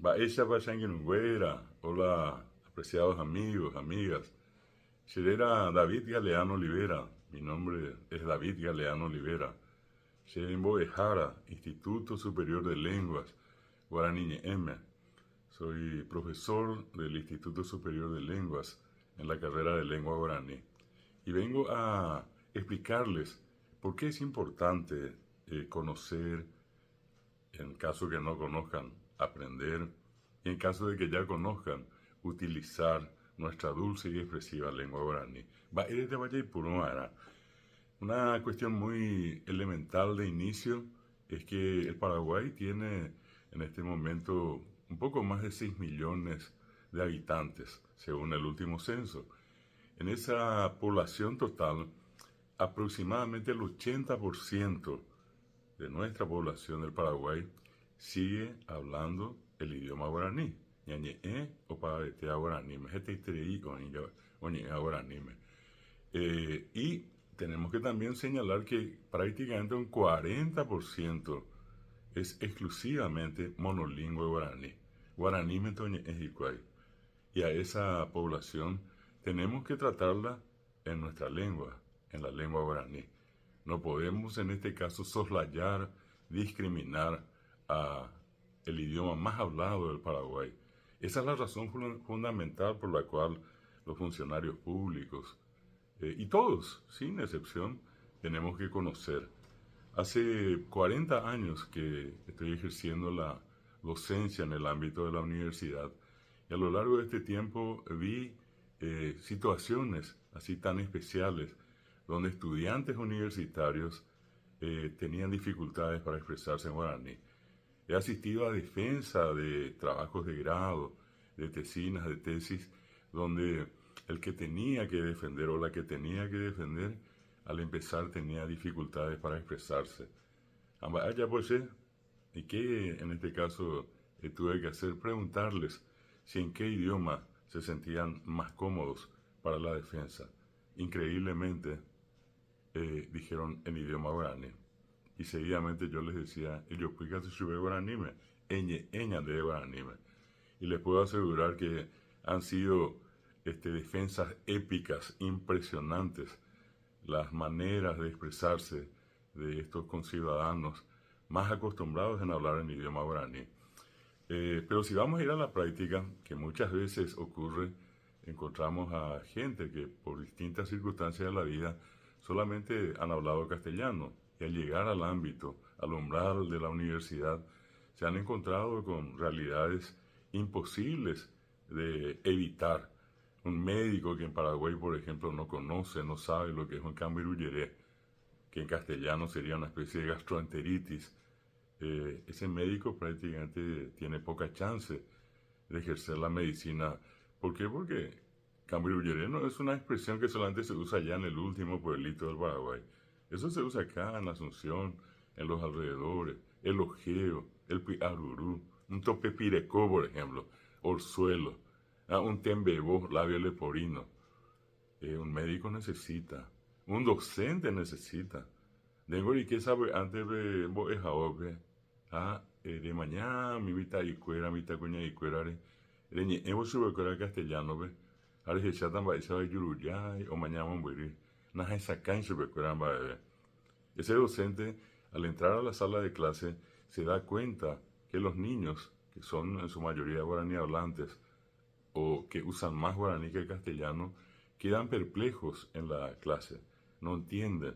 Baesha Bashanguera, hola apreciados amigos, amigas. Serera David Galeano Olivera, mi nombre es David Galeano Olivera. Serembo Ejara, Instituto Superior de Lenguas, Guaraní M. Soy profesor del Instituto Superior de Lenguas en la carrera de lengua guaraní. Y vengo a explicarles por qué es importante conocer, en caso que no conozcan, aprender, y en caso de que ya conozcan, utilizar nuestra dulce y expresiva lengua guaraní. Una cuestión muy elemental de inicio es que el Paraguay tiene en este momento un poco más de 6 millones de habitantes, según el último censo. En esa población total, aproximadamente el 80% de nuestra población del Paraguay sigue hablando el idioma guaraní. Ñañe'e o pavetea guaraní, mejeteitreí o ñe'e guaraní. Y tenemos que también señalar que prácticamente un 40% es exclusivamente monolingüe guaraní. Guaraní me es igual. Y a esa población tenemos que tratarla en nuestra lengua, en la lengua guaraní. No podemos en este caso soslayar, discriminar a el idioma más hablado del Paraguay. Esa es la razón fundamental por la cual los funcionarios públicos y todos, sin excepción, tenemos que conocer. Hace 40 años que estoy ejerciendo la docencia en el ámbito de la universidad y a lo largo de este tiempo vi situaciones así tan especiales donde estudiantes universitarios tenían dificultades para expresarse en guaraní. He asistido a defensa de trabajos de grado, de tesinas, de tesis, donde el que tenía que defender o la que tenía que defender, al empezar tenía dificultades para expresarse. Allá pues, ¿y qué en este caso tuve que hacer? Preguntarles si en qué idioma se sentían más cómodos para la defensa. Increíblemente, dijeron en idioma guaraní. Y seguidamente yo les decía, yo pícate sube guaranime, eña de guaranime. Y les puedo asegurar que han sido defensas épicas, impresionantes, las maneras de expresarse de estos conciudadanos más acostumbrados en hablar en idioma guaraní. Pero si vamos a ir a la práctica, que muchas veces ocurre, encontramos a gente que por distintas circunstancias de la vida solamente han hablado castellano y al llegar al ámbito, al umbral de la universidad, se han encontrado con realidades imposibles de evitar. Un médico que en Paraguay, por ejemplo, no conoce, no sabe lo que es un cambirulleré, que en castellano sería una especie de gastroenteritis, ese médico prácticamente tiene poca chance de ejercer la medicina. ¿Por qué? Porque cambirulleré no es una expresión que solamente se usa allá en el último pueblito del Paraguay. Eso se usa acá en Asunción, en los alrededores, el ojeo, el piarurú, un topepirecó, por ejemplo, orzuelo, un tembebó, labio leporino. Un médico necesita, un docente necesita. Dengo y que sabe antes de boejaope, de mañana mi vita y cuera, mi tacuña y cuera, hemos subido castellano, ve. Ahora se chatan va a yuruyay o mañana vamos a morir. Naja esa cancha, ve. Ese docente, al entrar a la sala de clase, se da cuenta que los niños, que son en su mayoría guaraní hablantes, o que usan más guaraní que castellano, quedan perplejos en la clase, no entienden.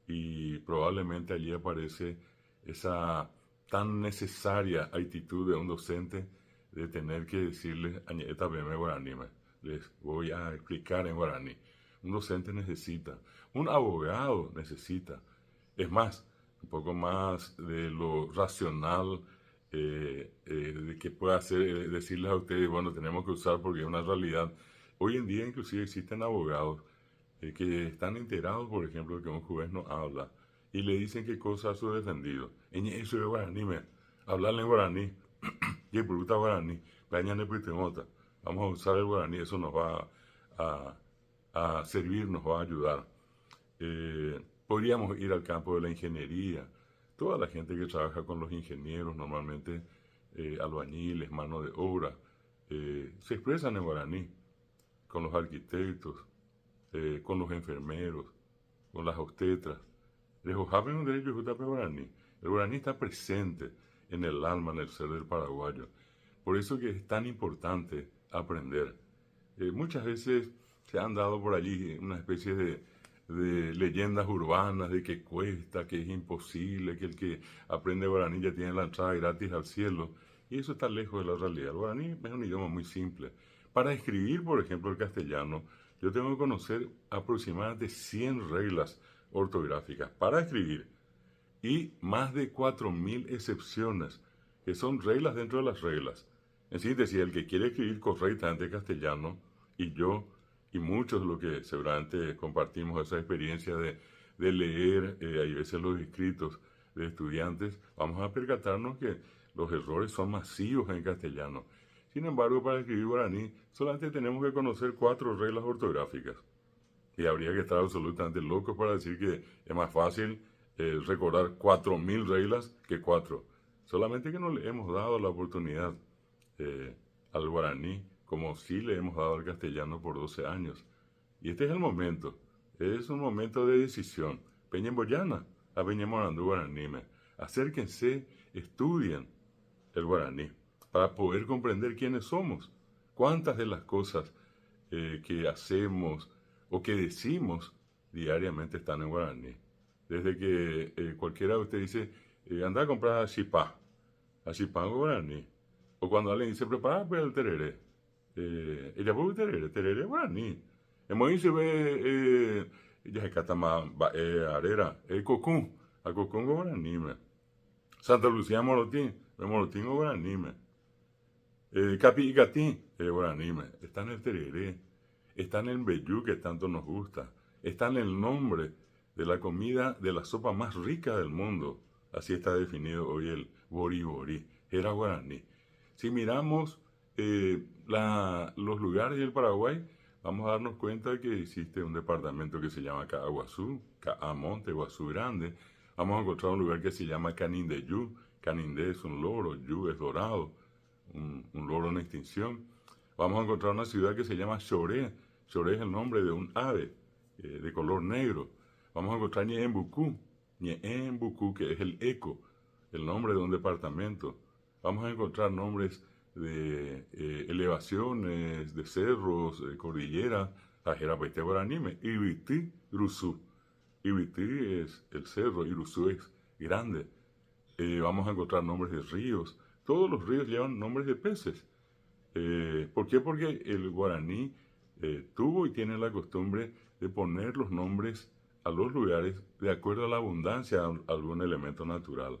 Y probablemente allí aparece esa tan necesaria actitud de un docente de tener que decirles, esta beme guaraní, les voy a explicar en guaraní. Un docente necesita, un abogado necesita. Es más, un poco más de lo racional de que pueda hacer, decirles a ustedes, bueno, tenemos que usar porque es una realidad. Hoy en día inclusive existen abogados que están enterados, por ejemplo, de que un juez no habla y le dicen qué cosa a su defendido. Eso es guaraní, hablarle en guaraní, y bruta guaraní, vamos a usar el guaraní, eso nos va a servir, nos va a ayudar. Podríamos ir al campo de la ingeniería. Toda la gente que trabaja con los ingenieros normalmente albañiles, mano de obra, se expresan en guaraní, con los arquitectos, con los enfermeros, con las obstetras. El guaraní está presente en el alma, en el ser del paraguayo. Por eso que es tan importante aprender. Muchas veces se han dado por allí una especie de leyendas urbanas de que cuesta, que es imposible, que el que aprende guaraní ya tiene la entrada gratis al cielo. Y eso está lejos de la realidad. El guaraní es un idioma muy simple. Para escribir, por ejemplo, el castellano, yo tengo que conocer aproximadamente 100 reglas ortográficas para escribir y más de 4.000 excepciones, que son reglas dentro de las reglas. En síntesis, el que quiere escribir correctamente castellano, y yo y muchos de los que seguramente compartimos esa experiencia de leer, hay veces los escritos de estudiantes, vamos a percatarnos que los errores son masivos en castellano. Sin embargo, para escribir guaraní solamente tenemos que conocer 4 reglas ortográficas. Y habría que estar absolutamente locos para decir que es más fácil recordar 4.000 reglas que 4. Solamente que no le hemos dado la oportunidad al guaraní como sí le hemos dado al castellano por 12 años. Y este es el momento. Es un momento de decisión. Peñen Boyana, a Peñen Morandú Guaranime. Acérquense, estudien el guaraní para poder comprender quiénes somos. Cuántas de las cosas que hacemos o que decimos diariamente están en guaraní. Desde que cualquiera de ustedes dice, anda a comprar chipá en guaraní. O cuando alguien dice, prepara para el tereré. Ella puede tereré guaraní. Hemos dicho, ya se cata más arera, cocún, a cocún guaraní. Santa Lucía Morotín guaraní. Capi y Catín, guaraní. Está en el tereré. Está en el vellú que tanto nos gusta. Está en el nombre de la comida, de la sopa más rica del mundo. Así está definido hoy el bori bori. Era guaraní. Si miramos los lugares del Paraguay, vamos a darnos cuenta de que existe un departamento que se llama Caaguazú, Caamonte, Guazú Grande. Vamos a encontrar un lugar que se llama Canindeyú. Canindé es un loro, Yu es dorado, un loro en extinción. Vamos a encontrar una ciudad que se llama Choré. Choré es el nombre de un ave de color negro. Vamos a encontrar Ñeembucú, que es el eco, el nombre de un departamento. Vamos a encontrar nombres de elevaciones, de cerros, de cordilleras, Ajerapaité Guaranime, Ibití, Irusú. Ibití es el cerro, Irusú es grande. Vamos a encontrar nombres de ríos. Todos los ríos llevan nombres de peces. ¿Por qué? Porque el guaraní tuvo y tiene la costumbre de poner los nombres a los lugares de acuerdo a la abundancia de algún elemento natural.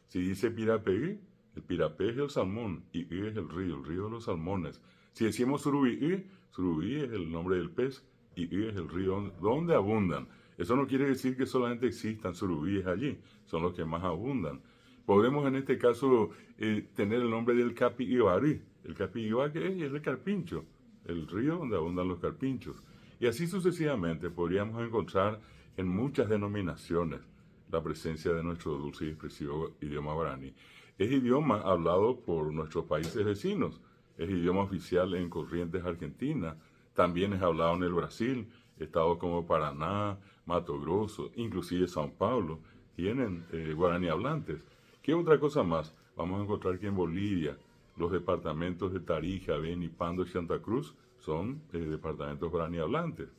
Si dice Pirapegui, el pirapé es el salmón y es el río de los salmones. Si decimos surubí, surubí es el nombre del pez y es el río donde abundan. Eso no quiere decir que solamente existan surubíes allí, son los que más abundan. Podemos en este caso tener el nombre del Capiibari. El Capiibari que es el carpincho, el río donde abundan los carpinchos. Y así sucesivamente podríamos encontrar en muchas denominaciones la presencia de nuestro dulce y expresivo idioma guaraní. Es idioma hablado por nuestros países vecinos, es idioma oficial en Corrientes, Argentina, también es hablado en el Brasil, estados como Paraná, Mato Grosso, inclusive São Paulo, tienen guaraní hablantes. ¿Qué otra cosa más? Vamos a encontrar que en Bolivia los departamentos de Tarija, Beni, Pando y Santa Cruz son departamentos guaraní hablantes.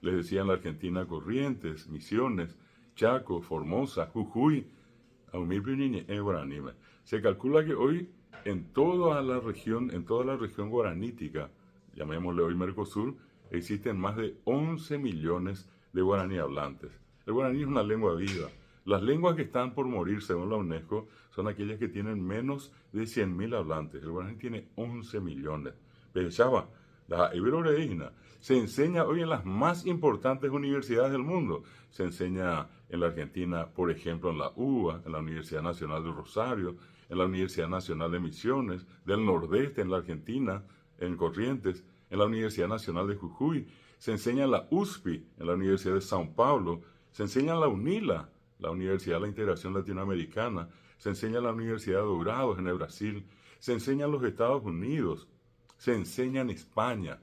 Les decía en la Argentina Corrientes, Misiones, Chaco, Formosa, Jujuy, se calcula que hoy en toda la región guaranítica, llamémosle hoy Mercosur, existen más de 11 millones de guaraní hablantes. El guaraní es una lengua viva. Las lenguas que están por morir, según la UNESCO, son aquellas que tienen menos de 100.000 hablantes. El guaraní tiene 11 millones. Pensaba, la iberoreína se enseña hoy en las más importantes universidades del mundo. Se enseña en la Argentina, por ejemplo, en la UBA, en la Universidad Nacional de Rosario, en la Universidad Nacional de Misiones, del Nordeste en la Argentina, en Corrientes, en la Universidad Nacional de Jujuy. Se enseña en la USPI, en la Universidad de São Paulo. Se enseña en la UNILA, la Universidad de la Integración Latinoamericana. se enseña en la Universidad de Dourados en el Brasil, se enseña en los Estados Unidos, se enseña en España,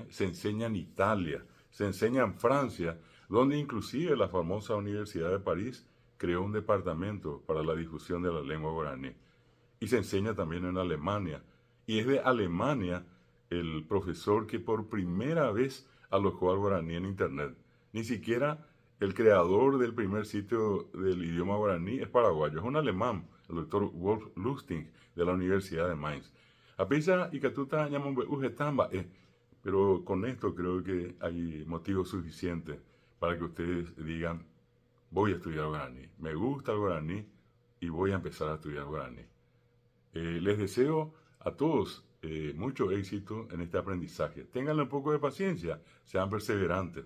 se enseña en Italia, se enseña en Francia, donde inclusive la famosa Universidad de París creó un departamento para la difusión de la lengua guaraní. Y se enseña también en Alemania. Y es de Alemania el profesor que por primera vez alojó al guaraní en Internet. Ni siquiera el creador del primer sitio del idioma guaraní es paraguayo, es un alemán, el doctor Wolf Lustig, de la Universidad de Mainz. A pesar de que tú estás llamando pero con esto creo que hay motivos suficientes para que ustedes digan, voy a estudiar guaraní, me gusta el guaraní y voy a empezar a estudiar guaraní. Les deseo a todos mucho éxito en este aprendizaje. Tengan un poco de paciencia, sean perseverantes.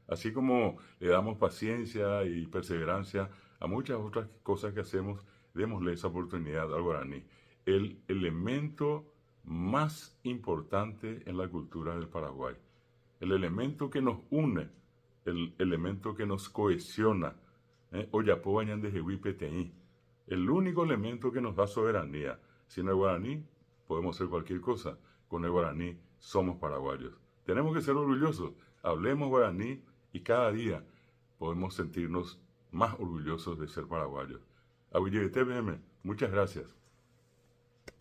Así como le damos paciencia y perseverancia a muchas otras cosas que hacemos, démosle esa oportunidad al guaraní. El elemento más importante en la cultura del Paraguay. El elemento que nos une, el elemento que nos cohesiona. El único elemento que nos da soberanía. Sin el guaraní podemos ser cualquier cosa. Con el guaraní somos paraguayos. Tenemos que ser orgullosos. Hablemos guaraní y cada día podemos sentirnos más orgullosos de ser paraguayos. Muchas gracias.